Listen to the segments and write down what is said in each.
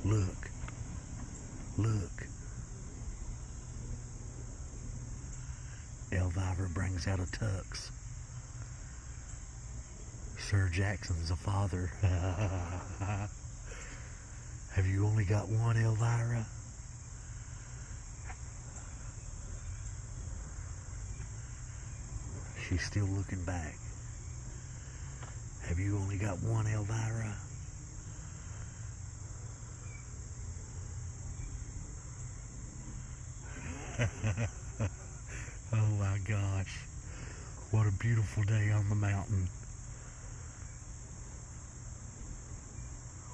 Look. Look. Elvira brings out a tux. Sir Jackson's a father. Have you only got one, Elvira? She's still looking back. Have you only got one, Elvira? Oh my gosh. What a beautiful day on the mountain.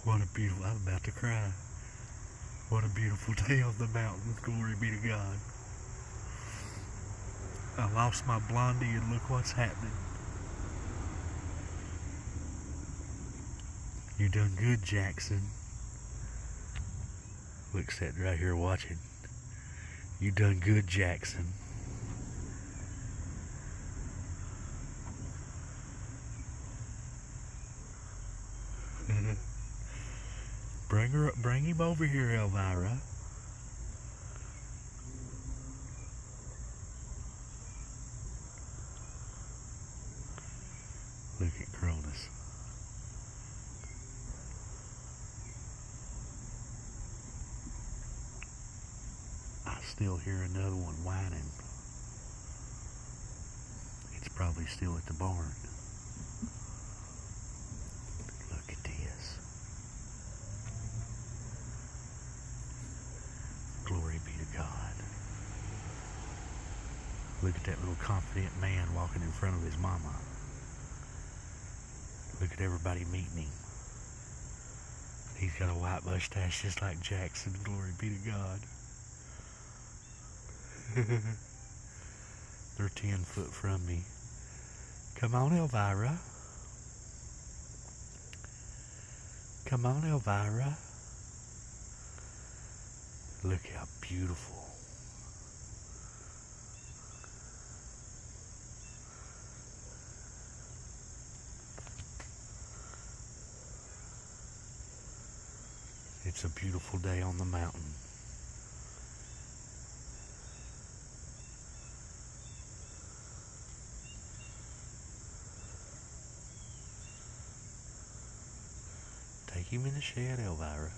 What a beautiful, I'm about to cry. What a beautiful day on the mountain. Glory be to God. I lost my blondie and look what's happening. You done good, Jackson. Look, sitting right here watching. You done good, Jackson. Bring him over here, Elvira. Look at Cronus. I still hear another one whining. It's probably still at the barn. Look at this. Glory be to God. Look at that little confident man walking in front of his mama. Look at everybody meeting him. He's got a white mustache just like Jackson. Glory be to God. They're 10 foot from me. Come on, Elvira. Come on, Elvira. Look how beautiful. It's a beautiful day on the mountain. Take him in the shed, Elvira.